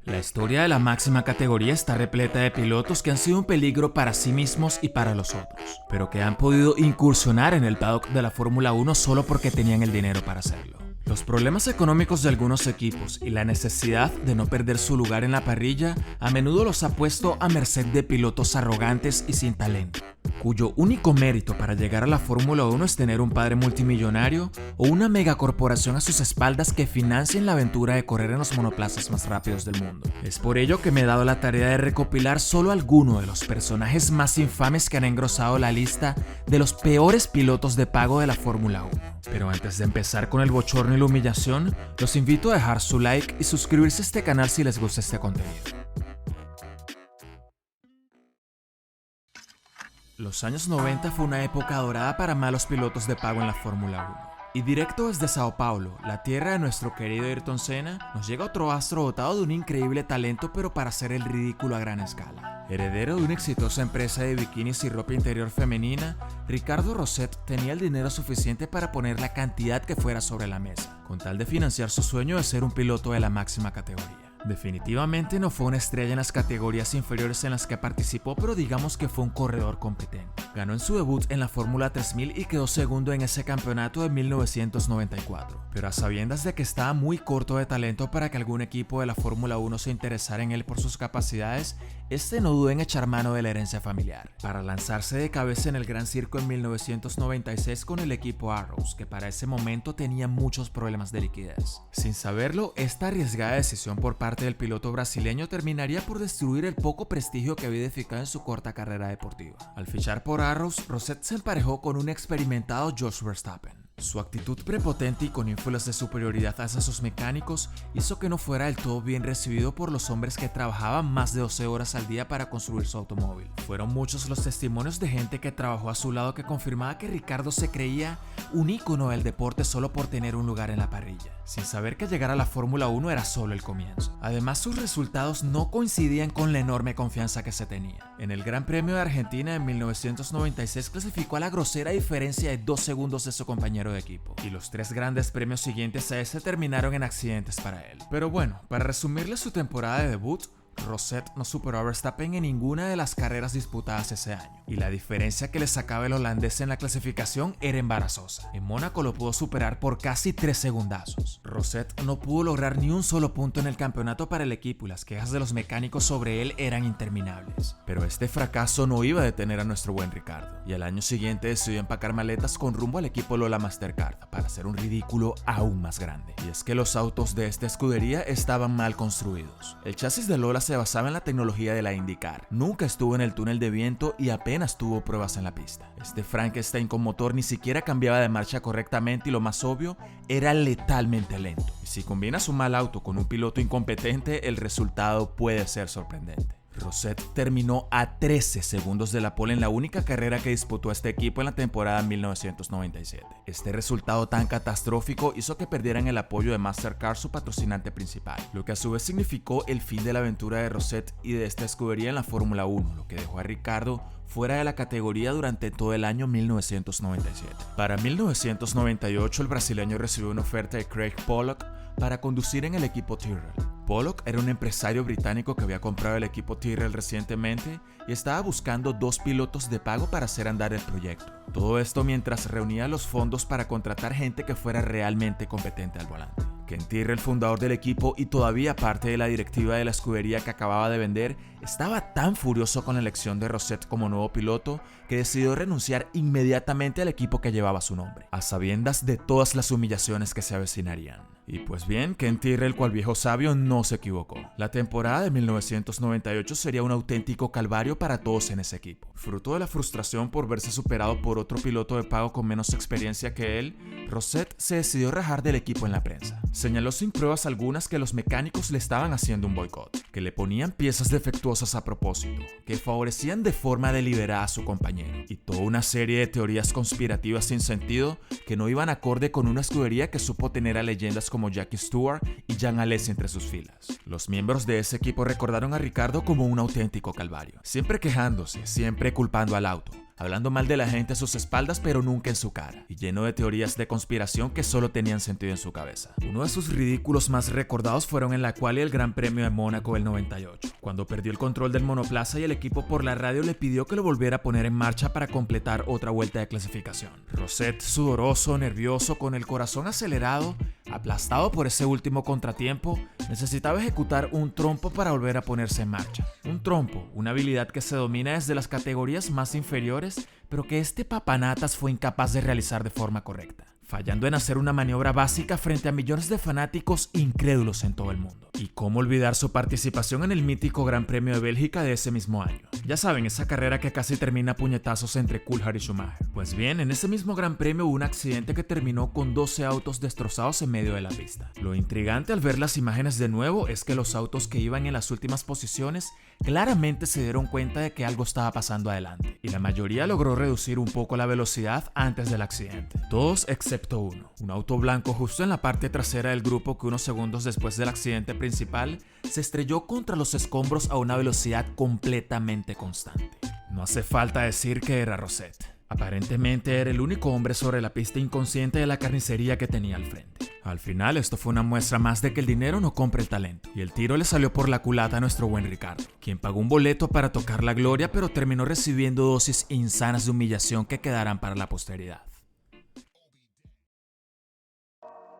La historia de la máxima categoría está repleta de pilotos que han sido un peligro para sí mismos y para los otros, pero que han podido incursionar en el paddock de la Fórmula 1 solo porque tenían el dinero para hacerlo. Los problemas económicos de algunos equipos y la necesidad de no perder su lugar en la parrilla a menudo los ha puesto a merced de pilotos arrogantes y sin talento, cuyo único mérito para llegar a la Fórmula 1 es tener un padre multimillonario o una megacorporación a sus espaldas que financien la aventura de correr en los monoplazas más rápidos del mundo. Es por ello que me he dado la tarea de recopilar solo algunos de los personajes más infames que han engrosado la lista de los peores pilotos de pago de la Fórmula 1. Pero antes de empezar con el bochorno y la humillación, los invito a dejar su like y suscribirse a este canal si les gusta este contenido. Los años 90 fue una época dorada para malos pilotos de pago en la Fórmula 1. Y directo desde Sao Paulo, la tierra de nuestro querido Ayrton Senna, nos llega otro astro dotado de un increíble talento pero para hacer el ridículo a gran escala. Heredero de una exitosa empresa de bikinis y ropa interior femenina, Ricardo Rosset tenía el dinero suficiente para poner la cantidad que fuera sobre la mesa, con tal de financiar su sueño de ser un piloto de la máxima categoría. Definitivamente no fue una estrella en las categorías inferiores en las que participó, pero digamos que fue un corredor competente. Ganó en su debut en la Fórmula 3000 y quedó segundo en ese campeonato de 1994, pero a sabiendas de que estaba muy corto de talento para que algún equipo de la Fórmula 1 se interesara en él por sus capacidades, este no dudó en echar mano de la herencia familiar, para lanzarse de cabeza en el Gran Circo en 1996 con el equipo Arrows, que para ese momento tenía muchos problemas de liquidez. Sin saberlo, esta arriesgada decisión por parte del piloto brasileño terminaría por destruir el poco prestigio que había edificado en su corta carrera deportiva. Al fichar por Arrows, Rosset se emparejó con un experimentado Jos Verstappen. Su actitud prepotente y con ínfulas de superioridad hacia sus mecánicos hizo que no fuera del todo bien recibido por los hombres que trabajaban más de 12 horas al día para construir su automóvil. Fueron muchos los testimonios de gente que trabajó a su lado que confirmaba que Ricardo se creía un ícono del deporte solo por tener un lugar en la parrilla, sin saber que llegar a la Fórmula 1 era solo el comienzo. Además, sus resultados no coincidían con la enorme confianza que se tenía. En el Gran Premio de Argentina en 1996 clasificó a la grosera diferencia de 2 segundos de su compañero de equipo, y los 3 grandes premios siguientes a ese terminaron en accidentes para él. Pero bueno, para resumirle su temporada de debut, Rosset no superó a Verstappen en ninguna de las carreras disputadas ese año, y la diferencia que le sacaba el holandés en la clasificación era embarazosa. En Mónaco lo pudo superar por casi 3 segundazos. Rosset no pudo lograr ni un solo punto en el campeonato para el equipo y las quejas de los mecánicos sobre él eran interminables. Pero este fracaso no iba a detener a nuestro buen Ricardo, y al año siguiente decidió empacar maletas con rumbo al equipo Lola Mastercard para hacer un ridículo aún más grande. Y es que los autos de esta escudería estaban mal construidos. El chasis de Lola se basaba en la tecnología de la IndyCar. Nunca estuvo en el túnel de viento y apenas tuvo pruebas en la pista. Este Frankenstein con motor ni siquiera cambiaba de marcha correctamente y lo más obvio, era letalmente lento. Y si combinas un mal auto con un piloto incompetente, el resultado puede ser sorprendente. Rosset terminó a 13 segundos de la pole en la única carrera que disputó este equipo en la temporada 1997. Este resultado tan catastrófico hizo que perdieran el apoyo de Mastercard, su patrocinante principal, lo que a su vez significó el fin de la aventura de Rosset y de esta escudería en la Fórmula 1, lo que dejó a Ricardo fuera de la categoría durante todo el año 1997. Para 1998 el brasileño recibió una oferta de Craig Pollock para conducir en el equipo Tyrrell. Pollock era un empresario británico que había comprado el equipo Tyrrell recientemente y estaba buscando 2 pilotos de pago para hacer andar el proyecto. Todo esto mientras reunía los fondos para contratar gente que fuera realmente competente al volante. Ken Tyrrell, fundador del equipo y todavía parte de la directiva de la escudería que acababa de vender, estaba tan furioso con la elección de Rosset como nuevo piloto que decidió renunciar inmediatamente al equipo que llevaba su nombre, a sabiendas de todas las humillaciones que se avecinarían. Y pues bien, Ken Tyrrell, cual viejo sabio, no se equivocó. La temporada de 1998 sería un auténtico calvario para todos en ese equipo. Fruto de la frustración por verse superado por otro piloto de pago con menos experiencia que él, Rosset se decidió rajar del equipo en la prensa. Señaló sin pruebas algunas que los mecánicos le estaban haciendo un boicot, que le ponían piezas defectuosas a propósito, que favorecían de forma deliberada a su compañero, y toda una serie de teorías conspirativas sin sentido que no iban acorde con una escudería que supo tener a leyendas como Jackie Stewart y Jean Alesi entre sus filas. Los miembros de ese equipo recordaron a Ricardo como un auténtico calvario, siempre quejándose, siempre culpando al auto, hablando mal de la gente a sus espaldas pero nunca en su cara, y lleno de teorías de conspiración que solo tenían sentido en su cabeza. Uno de sus ridículos más recordados fueron en la quali del Gran Premio de Mónaco del 98, cuando perdió el control del monoplaza y el equipo por la radio le pidió que lo volviera a poner en marcha para completar otra vuelta de clasificación. Rosset, sudoroso, nervioso, con el corazón acelerado, aplastado por ese último contratiempo, necesitaba ejecutar un trompo para volver a ponerse en marcha. Un trompo, una habilidad que se domina desde las categorías más inferiores, pero que este papanatas fue incapaz de realizar de forma correcta, fallando en hacer una maniobra básica frente a millones de fanáticos incrédulos en todo el mundo. Y cómo olvidar su participación en el mítico Gran Premio de Bélgica de ese mismo año. Ya saben, esa carrera que casi termina a puñetazos entre Coulthard y Schumacher. Pues bien, en ese mismo Gran Premio hubo un accidente que terminó con 12 autos destrozados en medio de la pista. Lo intrigante al ver las imágenes de nuevo es que los autos que iban en las últimas posiciones claramente se dieron cuenta de que algo estaba pasando adelante, y la mayoría logró reducir un poco la velocidad antes del accidente. Todos excepto uno, un auto blanco justo en la parte trasera del grupo que unos segundos después del accidente principal se estrelló contra los escombros a una velocidad completamente constante. No hace falta decir que era Rosset. Aparentemente era el único hombre sobre la pista inconsciente de la carnicería que tenía al frente. Al final esto fue una muestra más de que el dinero no compra el talento, y el tiro le salió por la culata a nuestro buen Ricardo, quien pagó un boleto para tocar la gloria pero terminó recibiendo dosis insanas de humillación que quedarán para la posteridad.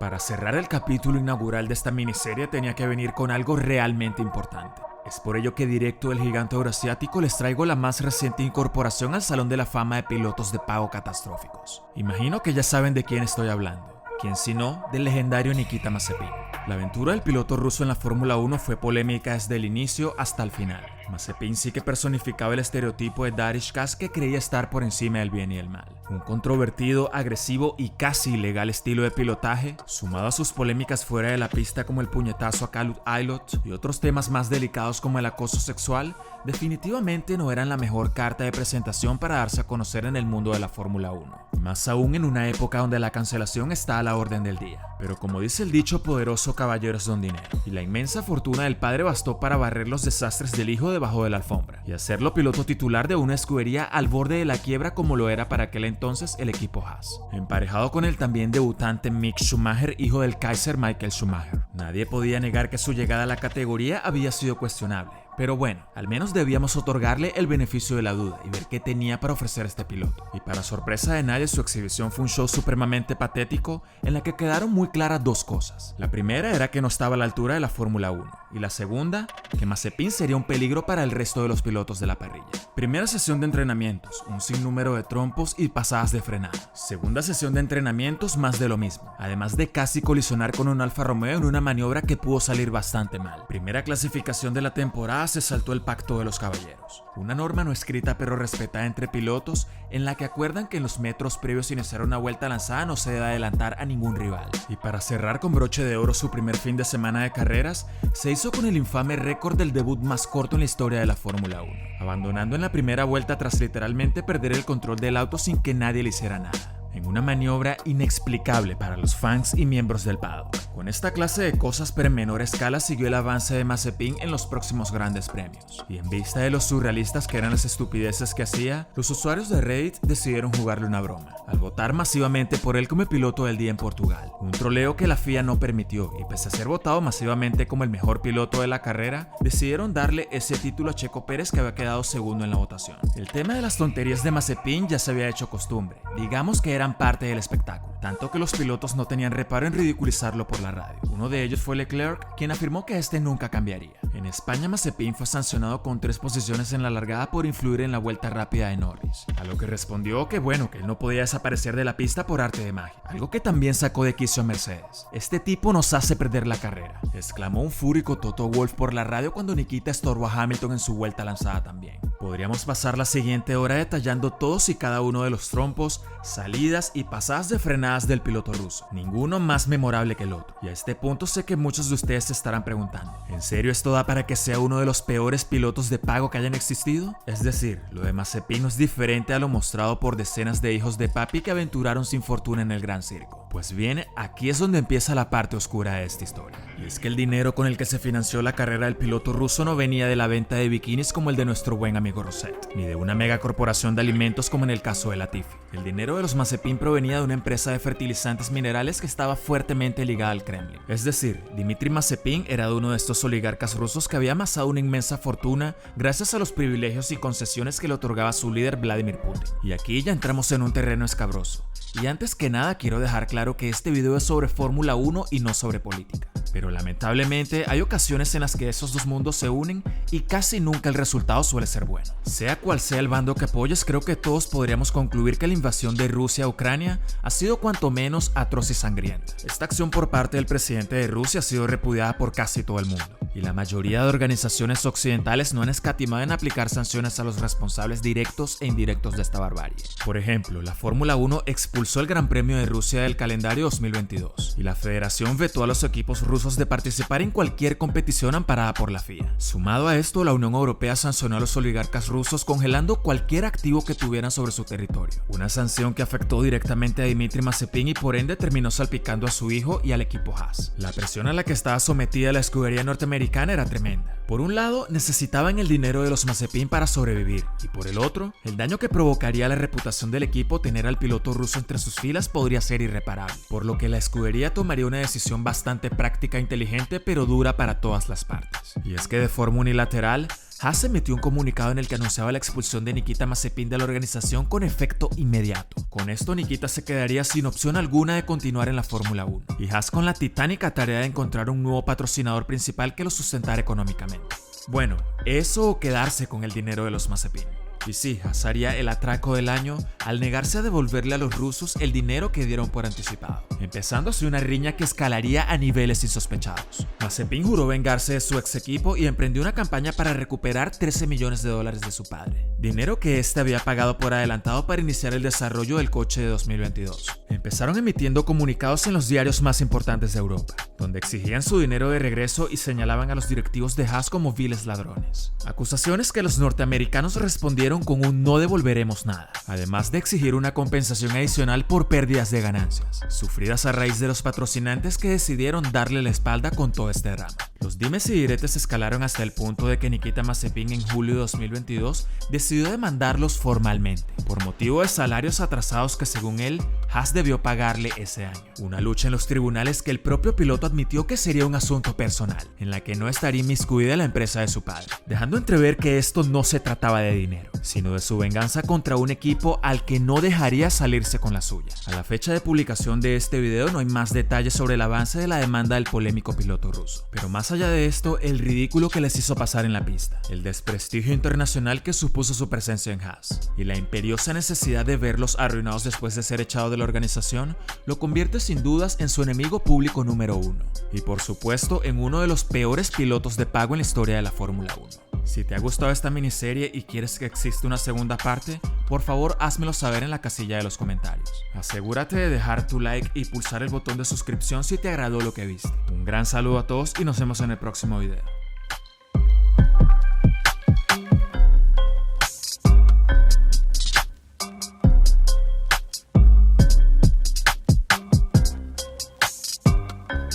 Para cerrar el capítulo inaugural de esta miniserie tenía que venir con algo realmente importante. Es por ello que directo del gigante euroasiático les traigo la más reciente incorporación al Salón de la Fama de pilotos de pago catastróficos. Imagino que ya saben de quién estoy hablando. ¿Quién si no del legendario Nikita Mazepin? La aventura del piloto ruso en la Fórmula 1 fue polémica desde el inicio hasta el final. Mazepin sí que personificaba el estereotipo de Darish Kaz que creía estar por encima del bien y el mal. Un controvertido, agresivo y casi ilegal estilo de pilotaje, sumado a sus polémicas fuera de la pista como el puñetazo a Kalut Aylot y otros temas más delicados como el acoso sexual, definitivamente no eran la mejor carta de presentación para darse a conocer en el mundo de la Fórmula 1. Más aún en una época donde la cancelación está a la orden del día. Pero como dice el dicho poderoso, caballeros don dinero, y la inmensa fortuna del padre bastó para barrer los desastres del hijo debajo de la alfombra y hacerlo piloto titular de una escudería al borde de la quiebra como lo era para aquel entonces el equipo Haas, emparejado con el también debutante Mick Schumacher, hijo del Kaiser Michael Schumacher. Nadie podía negar que su llegada a la categoría había sido cuestionable. Pero bueno, al menos debíamos otorgarle el beneficio de la duda y ver qué tenía para ofrecer este piloto. Y para sorpresa de nadie, su exhibición fue un show supremamente patético en la que quedaron muy claras dos cosas. La primera era que no estaba a la altura de la Fórmula 1. Y la segunda, que Mazepin sería un peligro para el resto de los pilotos de la parrilla. Primera sesión de entrenamientos, un sinnúmero de trompos y pasadas de frenada. Segunda sesión de entrenamientos, más de lo mismo. Además de casi colisionar con un Alfa Romeo en una maniobra que pudo salir bastante mal. Primera clasificación de la temporada, se saltó el pacto de los caballeros, una norma no escrita pero respetada entre pilotos en la que acuerdan que en los metros previos a iniciar una vuelta lanzada no se debe adelantar a ningún rival. Y para cerrar con broche de oro su primer fin de semana de carreras, se hizo con el infame récord del debut más corto en la historia de la Fórmula 1, abandonando en la primera vuelta tras literalmente perder el control del auto sin que nadie le hiciera nada, en una maniobra inexplicable para los fans y miembros del paddock. Con esta clase de cosas pero en menor escala siguió el avance de Mazepin en los próximos grandes premios. Y en vista de los surrealistas que eran las estupideces que hacía, los usuarios de Reddit decidieron jugarle una broma, al votar masivamente por él como el piloto del día en Portugal. Un troleo que la FIA no permitió, y pese a ser votado masivamente como el mejor piloto de la carrera, decidieron darle ese título a Checo Pérez, que había quedado segundo en la votación. El tema de las tonterías de Mazepin ya se había hecho costumbre, digamos que eran parte del espectáculo, tanto que los pilotos no tenían reparo en ridiculizarlo por la radio. Uno de ellos fue Leclerc, quien afirmó que este nunca cambiaría. En España, Mazepin fue sancionado con 3 posiciones en la largada por influir en la vuelta rápida de Norris, a lo que respondió que bueno, que él no podía desaparecer de la pista por arte de magia, algo que también sacó de quicio a Mercedes. Este tipo nos hace perder la carrera, exclamó un fúrico Toto Wolff por la radio cuando Nikita estorbó a Hamilton en su vuelta lanzada también. Podríamos pasar la siguiente hora detallando todos y cada uno de los trompos, salidas y pasadas de frenadas del piloto ruso, ninguno más memorable que el otro. Y a este punto sé que muchos de ustedes se estarán preguntando, ¿en serio esto da para que sea uno de los peores pilotos de pago que hayan existido? Es decir, lo de Mazepin no es diferente a lo mostrado por decenas de hijos de papi que aventuraron sin fortuna en el gran circo. Pues bien, aquí es donde empieza la parte oscura de esta historia. Y es que el dinero con el que se financió la carrera del piloto ruso no venía de la venta de bikinis como el de nuestro buen amigo Rosette, ni de una megacorporación de alimentos como en el caso de Latifi. El dinero de los Mazepin provenía de una empresa de fertilizantes minerales que estaba fuertemente ligada al Kremlin. Es decir, Dmitry Mazepin era uno de estos oligarcas rusos que había amasado una inmensa fortuna gracias a los privilegios y concesiones que le otorgaba su líder Vladimir Putin. Y aquí ya entramos en un terreno escabroso. Y antes que nada quiero dejar claro que este video es sobre Fórmula 1 y no sobre política. Pero lamentablemente hay ocasiones en las que esos dos mundos se unen y casi nunca el resultado suele ser bueno. Sea cual sea el bando que apoyes, creo que todos podríamos concluir que la invasión de Rusia a Ucrania ha sido cuanto menos atroz y sangrienta. Esta acción por parte del presidente de Rusia ha sido repudiada por casi todo el mundo. Y la mayoría de organizaciones occidentales no han escatimado en aplicar sanciones a los responsables directos e indirectos de esta barbarie. Por ejemplo, la Fórmula 1 expulsó el Gran Premio de Rusia del calendario 2022 y la federación vetó a los equipos rusos de participar en cualquier competición amparada por la FIA. Sumado a esto, la Unión Europea sancionó a los oligarcas rusos congelando cualquier activo que tuvieran sobre su territorio. Una sanción que afectó directamente a Dmitry Mazepin y por ende terminó salpicando a su hijo y al equipo Haas. La presión a la que estaba sometida la escudería norteamericana era tremenda. Por un lado, necesitaban el dinero de los Mazepin para sobrevivir, y por el otro, el daño que provocaría a la reputación del equipo tener al piloto ruso entre sus filas podría ser irreparable, por lo que la escudería tomaría una decisión bastante práctica e inteligente, pero dura para todas las partes. Y es que de forma unilateral, Haas emitió un comunicado en el que anunciaba la expulsión de Nikita Mazepin de la organización con efecto inmediato. Con esto, Nikita se quedaría sin opción alguna de continuar en la Fórmula 1, y Haas con la titánica tarea de encontrar un nuevo patrocinador principal que lo sustentara económicamente. Bueno, eso o quedarse con el dinero de los Mazepin. Y sí, Haas haría el atraco del año al negarse a devolverle a los rusos el dinero que dieron por anticipado, empezando así una riña que escalaría a niveles insospechados. Mazepin juró vengarse de su ex equipo y emprendió una campaña para recuperar 13 millones de dólares de su padre, dinero que este había pagado por adelantado para iniciar el desarrollo del coche de 2022. Empezaron emitiendo comunicados en los diarios más importantes de Europa, donde exigían su dinero de regreso y señalaban a los directivos de Haas como viles ladrones. Acusaciones que los norteamericanos respondieron con un no devolveremos nada, además de exigir una compensación adicional por pérdidas de ganancias, sufridas a raíz de los patrocinantes que decidieron darle la espalda con todo este drama. Los dimes y diretes escalaron hasta el punto de que Nikita Mazepin en julio de 2022 decidió demandarlos formalmente, por motivo de salarios atrasados que según él, Haas debió pagarle ese año. Una lucha en los tribunales que el propio piloto admitió que sería un asunto personal, en la que no estaría inmiscuida la empresa de su padre, dejando entrever que esto no se trataba de dinero, sino de su venganza contra un equipo al que no dejaría salirse con la suya. A la fecha de publicación de este video no hay más detalles sobre el avance de la demanda del polémico piloto ruso, pero más allá de esto, el ridículo que les hizo pasar en la pista, el desprestigio internacional que supuso su presencia en Haas, y la imperiosa necesidad de verlos arruinados después de ser echado de la organización, lo convierte sin dudas en su enemigo público número uno, y por supuesto en uno de los peores pilotos de pago en la historia de la Fórmula 1. Si te ha gustado esta miniserie y quieres que exista una segunda parte, por favor házmelo saber en la casilla de los comentarios. Asegúrate de dejar tu like y pulsar el botón de suscripción si te agradó lo que viste. Un gran saludo a todos y nos vemos en el próximo video.